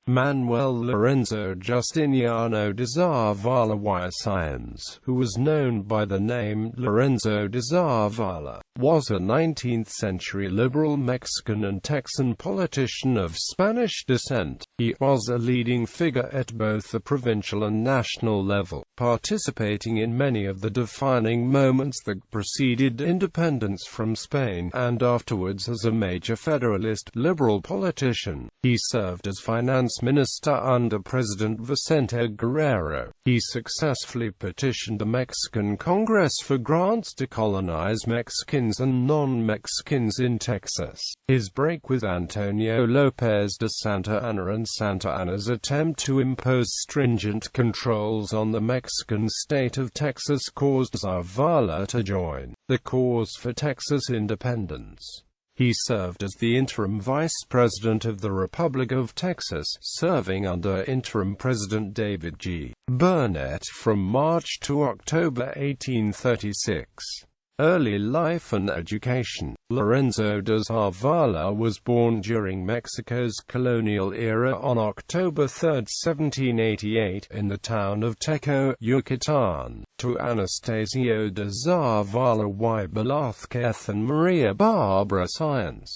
Manuel Lorenzo Justiniano de Zavala y Sáenz, who was known by the name Lorenzo de Zavala, was a 19th-century liberal Mexican and Texan politician of Spanish descent. He was a leading figure at both the provincial and national level, participating in many of the defining moments that preceded independence from Spain, and afterwards as a major federalist, liberal politician. He served as finance minister under President Vicente Guerrero. He successfully petitioned the Mexican Congress for grants to colonize Mexicans and non-Mexicans in Texas. His break with Antonio López de Santa Anna and Santa Anna's attempt to impose stringent controls on the Mexican state of Texas caused Zavala to join the cause for Texas independence. He served as the interim vice president of the Republic of Texas, serving under interim President David G. Burnett from March to October 1836. Early life and education. Lorenzo de Zavala was born during Mexico's colonial era on October 3, 1788, in the town of Teco, Yucatan, to Anastasio de Zavala y Velázquez and Maria Barbara Sáenz.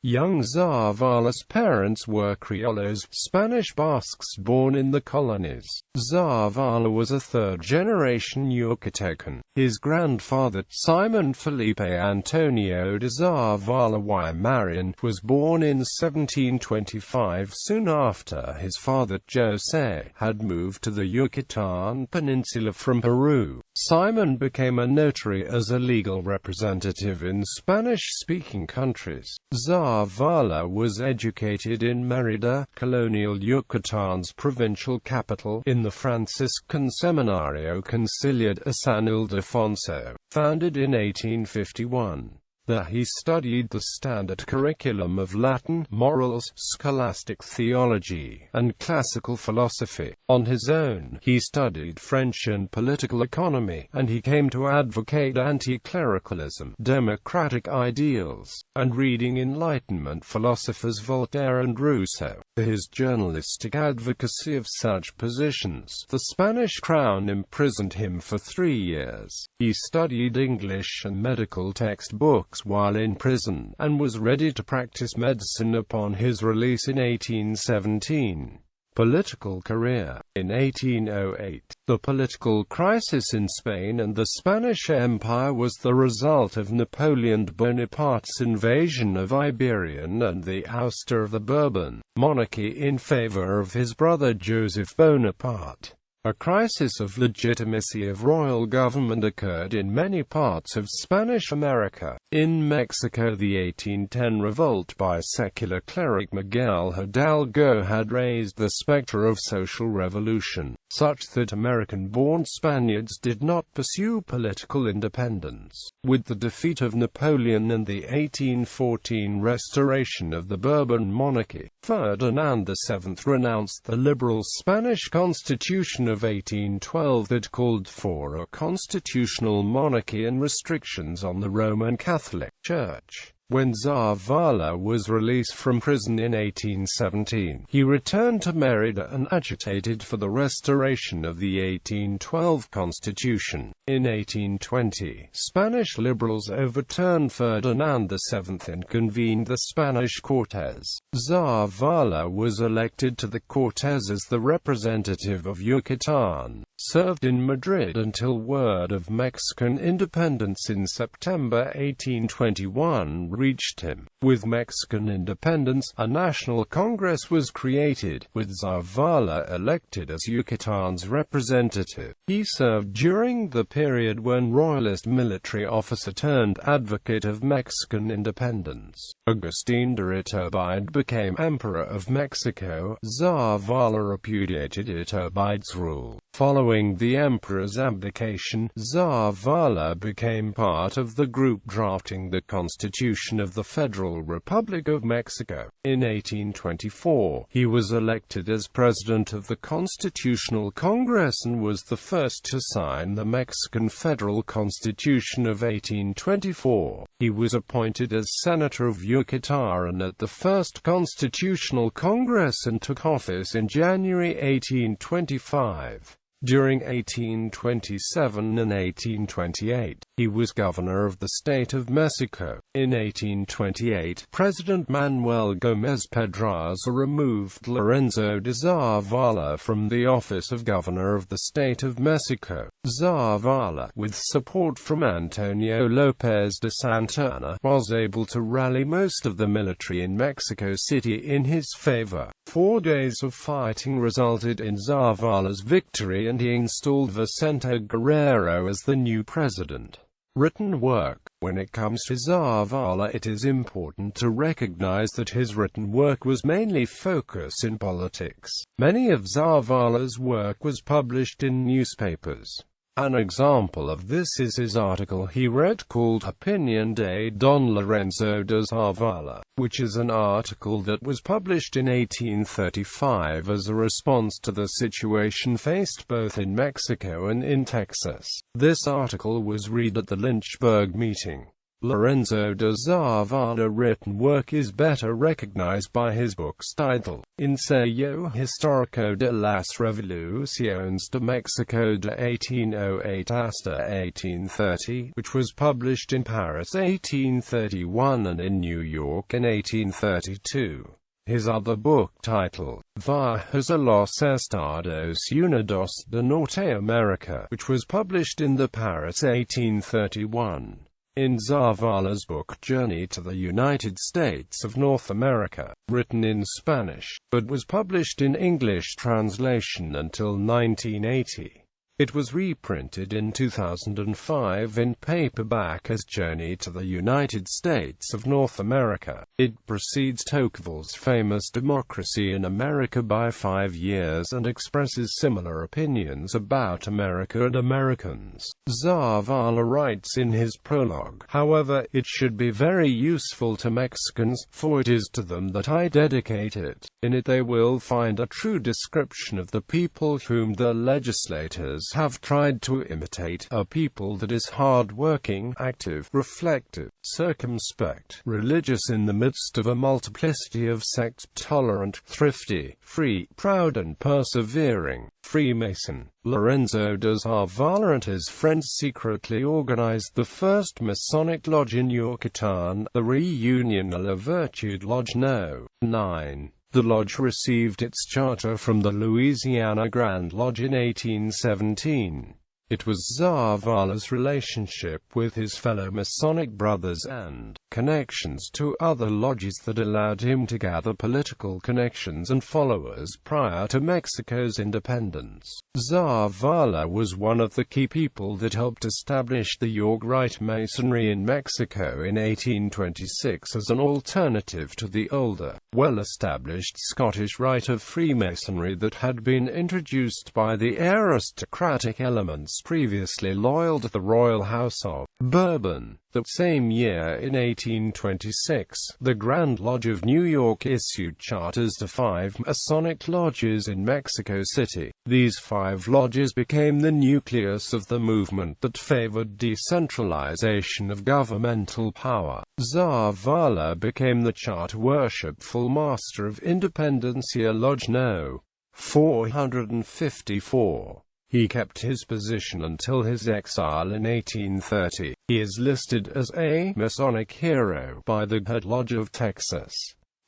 Young Zavala's parents were Criollos, Spanish Basques born in the colonies. Zavala was a third-generation Yucatecan. His grandfather, Simon Felipe Antonio de Zavala y Marian, was born in 1725 soon after his father, José, had moved to the Yucatan Peninsula from Peru. Simon became a notary as a legal representative in Spanish-speaking countries. Zavala was educated in Mérida, colonial Yucatan's provincial capital, in the Franciscan Seminario Conciliar de San Ildefonso, founded in 1851. There he studied the standard curriculum of Latin, morals, scholastic theology, and classical philosophy. On his own, he studied French and political economy, and he came to advocate anti-clericalism, democratic ideals, and reading Enlightenment philosophers Voltaire and Rousseau. For his journalistic advocacy of such positions, the Spanish crown imprisoned him for 3 years. He studied English and medical textbooks while in prison, and was ready to practice medicine upon his release in 1817. Political career. In 1808, the political crisis in Spain and the Spanish Empire was the result of Napoleon Bonaparte's invasion of Iberia and the ouster of the Bourbon monarchy in favor of his brother Joseph Bonaparte. A crisis of legitimacy of royal government occurred in many parts of Spanish America. In Mexico, the 1810 revolt by secular cleric Miguel Hidalgo had raised the specter of social revolution, such that American-born Spaniards did not pursue political independence. With the defeat of Napoleon and the 1814 restoration of the Bourbon monarchy, Ferdinand VII renounced the liberal Spanish Constitution of 1812 that called for a constitutional monarchy and restrictions on the Roman Catholic Church. When Zavala was released from prison in 1817, he returned to Mérida and agitated for the restoration of the 1812 Constitution. In 1820, Spanish liberals overturned Ferdinand VII and convened the Spanish Cortes. Zavala was elected to the Cortes as the representative of Yucatan, served in Madrid until word of Mexican independence in September 1821 reached him. With Mexican independence, a national congress was created, with Zavala elected as Yucatan's representative. He served during the period when royalist military officer turned advocate of Mexican independence. Agustín de Iturbide became Emperor of Mexico. Zavala repudiated Iturbide's rule. Following Following the emperor's abdication, Zavala became part of the group drafting the Constitution of the Federal Republic of Mexico. In 1824, he was elected as president of the Constitutional Congress and was the first to sign the Mexican Federal Constitution of 1824. He was appointed as Senator of Yucatan at the First Constitutional Congress and took office in January 1825. During 1827 and 1828, he was governor of the state of Mexico. In 1828, President Manuel Pedraza removed Lorenzo de Zavala from the office of governor of the state of Mexico. Zavala, with support from Antonio López de Santana, was able to rally most of the military in Mexico City in his favor. 4 days of fighting resulted in Zavala's victory, and he installed Vicente Guerrero as the new president. Written work. When it comes to Zavala, it is important to recognize that his written work was mainly focused in politics. Many of Zavala's work was published in newspapers. An example of this is his article he wrote called Opinion de Don Lorenzo de Zavala, which is an article that was published in 1835 as a response to the situation faced both in Mexico and in Texas. This article was read at the Lynchburg meeting. Lorenzo de Zavala's written work is better recognized by his books titled Ensayo Histórico de las Revoluciones de Mexico de 1808 hasta 1830, which was published in Paris 1831 and in New York in 1832. His other book titled Viajes a los Estados Unidos de Norte America, which was published in the Paris 1831. In Zavala's book Journey to the United States of North America, written in Spanish, but was published in English translation until 1980. It was reprinted in 2005 in paperback as Journey to the United States of North America. It precedes Tocqueville's famous Democracy in America by 5 years and expresses similar opinions about America and Americans. Zavala writes in his prologue, however, it should be very useful to Mexicans, for it is to them that I dedicate it. In it they will find a true description of the people whom the legislators have tried to imitate, a people that is hard-working, active, reflective, circumspect, religious in the midst of a multiplicity of sects, tolerant, thrifty, free, proud and persevering. Freemason. Lorenzo de Zavala and his friends secretly organized the first Masonic lodge in Yucatan, the Reunion a la Virtud Lodge No. 9. The lodge received its charter from the Louisiana Grand Lodge in 1817. It was Zavala's relationship with his fellow Masonic brothers and connections to other lodges that allowed him to gather political connections and followers prior to Mexico's independence. Zavala was one of the key people that helped establish the York Rite Masonry in Mexico in 1826 as an alternative to the older, well-established Scottish Rite of Freemasonry that had been introduced by the aristocratic elements previously loyal to the royal house of Bourbon. That same year, in 1826, the Grand Lodge of New York issued charters to 5 Masonic lodges in Mexico City. These 5 lodges became the nucleus of the movement that favored decentralization of governmental power. Zavala became the charter worshipful master of Independencia Lodge No. 454. He kept his position until his exile in 1830. He is listed as a Masonic hero by the Head Lodge of Texas.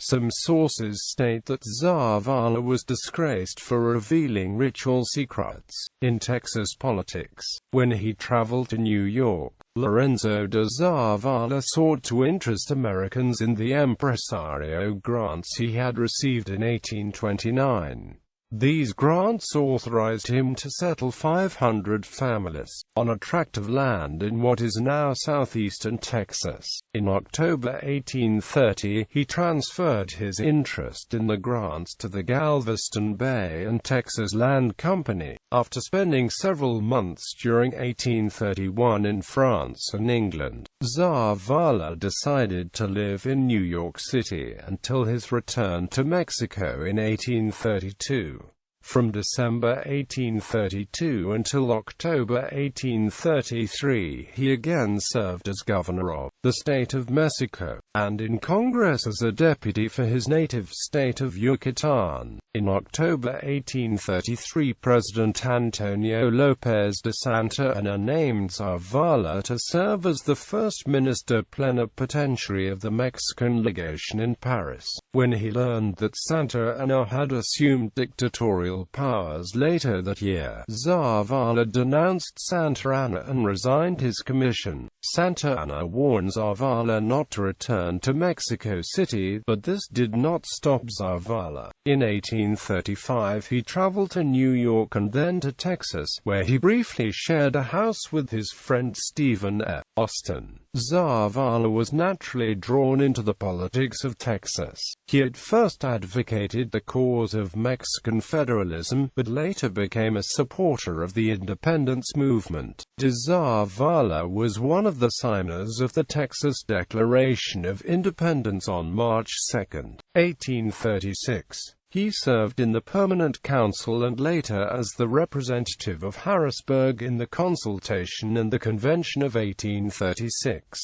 Some sources state that Zavala was disgraced for revealing ritual secrets in Texas politics. When he traveled to New York, Lorenzo de Zavala sought to interest Americans in the empresario grants he had received in 1829. These grants authorized him to settle 500 families on a tract of land in what is now southeastern Texas. In October 1830, he transferred his interest in the grants to the Galveston Bay and Texas Land Company. After spending several months during 1831 in France and England, Zavala decided to live in New York City until his return to Mexico in 1832. From December 1832 until October 1833, he again served as governor of the state of Mexico, and in Congress as a deputy for his native state of Yucatan. In October 1833, President Antonio López de Santa Anna named Zavala to serve as the first minister plenipotentiary of the Mexican legation in Paris. When he learned that Santa Anna had assumed dictatorial powers later that year, Zavala denounced Santa Anna and resigned his commission. Santa Anna warned Zavala not to return to Mexico City, but this did not stop Zavala. In 1835 he traveled to New York and then to Texas, where he briefly shared a house with his friend Stephen F. Austin. Zavala was naturally drawn into the politics of Texas. He at first advocated the cause of Mexican federalism, but later became a supporter of the independence movement. De Zavala was one of the signers of the Texas Declaration of Independence on March 2, 1836. He served in the Permanent Council and later as the representative of Harrisburg in the Consultation and the Convention of 1836.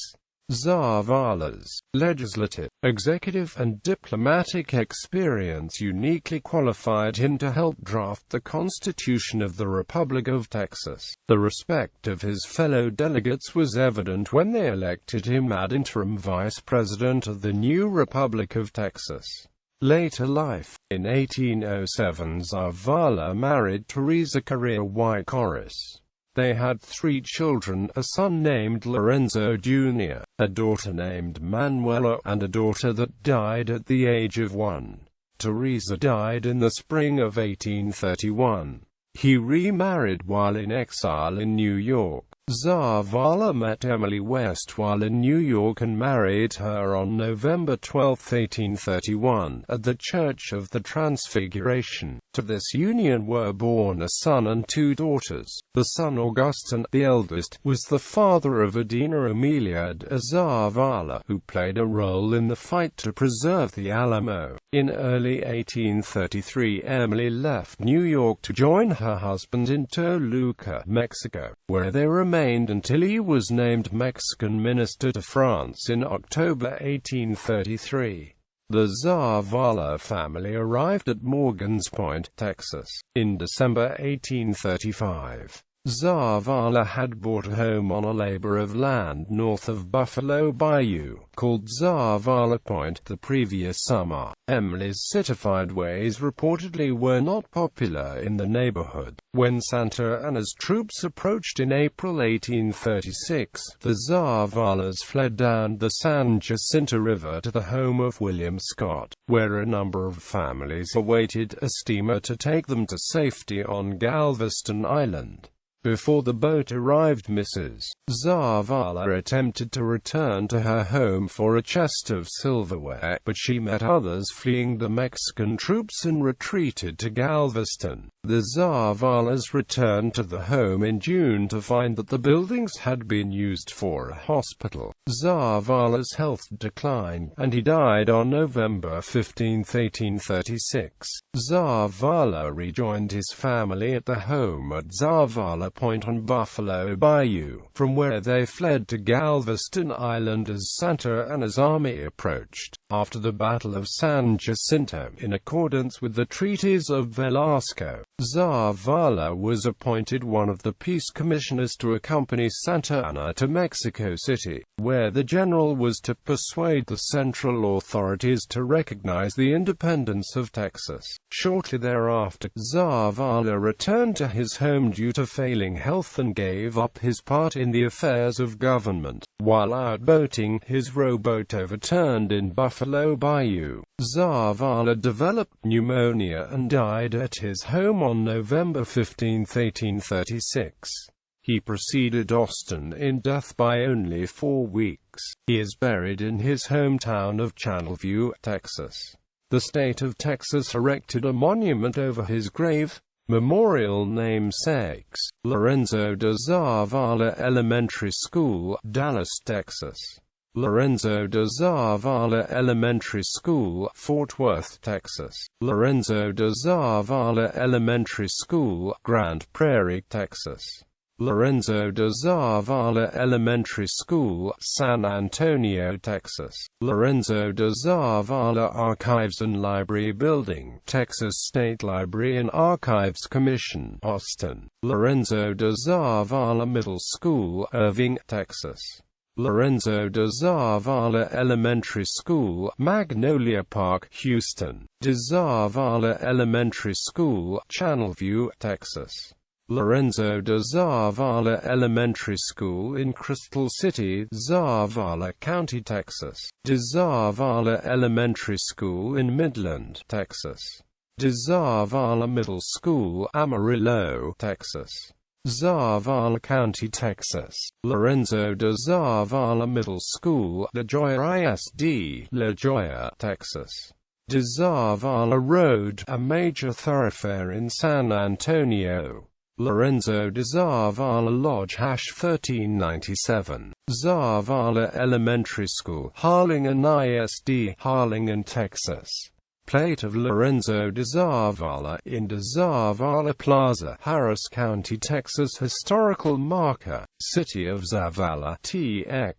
Zavala's legislative, executive and diplomatic experience uniquely qualified him to help draft the Constitution of the Republic of Texas. The respect of his fellow delegates was evident when they elected him ad interim vice president of the new Republic of Texas. Later life. In 1807, Zavala married Teresa Correa Corris. They had 3 children, a son named Lorenzo Jr., a daughter named Manuel, and a daughter that died at the age of 1. Teresa died in the spring of 1831. He remarried while in exile in New York. Zavala met Emily West while in New York and married her on November 12, 1831, at the Church of the Transfiguration. To this union were born a son and 2 daughters. The son, Augustin, the eldest, was the father of Adina Amelia de Zavala, who played a role in the fight to preserve the Alamo. In early 1833, Emily left New York to join her husband in Toluca, Mexico, where they remained until he was named Mexican minister to France in October 1833. The Zavala family arrived at Morgan's Point, Texas, in December 1835. Zavala had bought a home on a labor of land north of Buffalo Bayou, called Zavala Point, the previous summer. Emily's citified ways reportedly were not popular in the neighborhood. When Santa Anna's troops approached in April 1836, the Zavalas fled down the San Jacinto River to the home of William Scott, where a number of families awaited a steamer to take them to safety on Galveston Island. Before the boat arrived, Mrs. Zavala attempted to return to her home for a chest of silverware, but she met others fleeing the Mexican troops and retreated to Galveston. The Zavalas returned to the home in June to find that the buildings had been used for a hospital. Zavala's health declined, and he died on November 15, 1836. Zavala rejoined his family at the home at Zavala Point on Buffalo Bayou, from where they fled to Galveston Island as Santa Anna's army approached. After the Battle of San Jacinto, in accordance with the treaties of Velasco, Zavala was appointed one of the peace commissioners to accompany Santa Anna to Mexico City, where the general was to persuade the central authorities to recognize the independence of Texas. Shortly thereafter, Zavala returned to his home due to failing health and gave up his part in the affairs of government. While out boating, his rowboat overturned in Buffalo Bayou. Zavala developed pneumonia and died at his home on November 15, 1836. He preceded Austin in death by only 4 weeks. He is buried in his hometown of Channelview, Texas. The state of Texas erected a monument over his grave. Memorial Namesakes, Lorenzo de Zavala Elementary School, Dallas, Texas. Lorenzo de Zavala Elementary School, Fort Worth, Texas. Lorenzo de Zavala Elementary School, Grand Prairie, Texas. Lorenzo de Zavala Elementary School, San Antonio, Texas. Lorenzo de Zavala Archives and Library Building, Texas State Library and Archives Commission, Austin. Lorenzo de Zavala Middle School, Irving, Texas. Lorenzo de Zavala Elementary School, Magnolia Park, Houston. De Zavala Elementary School, Channelview, Texas. Lorenzo de Zavala Elementary School in Crystal City, Zavala County, Texas. De Zavala Elementary School in Midland, Texas. De Zavala Middle School, Amarillo, Texas. Zavala County, Texas. Lorenzo de Zavala Middle School, La Joya ISD, La Joya, Texas. De Zavala Road, a major thoroughfare in San Antonio. Lorenzo de Zavala Lodge, 1397. Zavala Elementary School, Harlingen ISD, Harlingen, Texas. Plate of Lorenzo de Zavala in de Zavala Plaza, Harris County, Texas. Historical marker, City of Zavala, TX.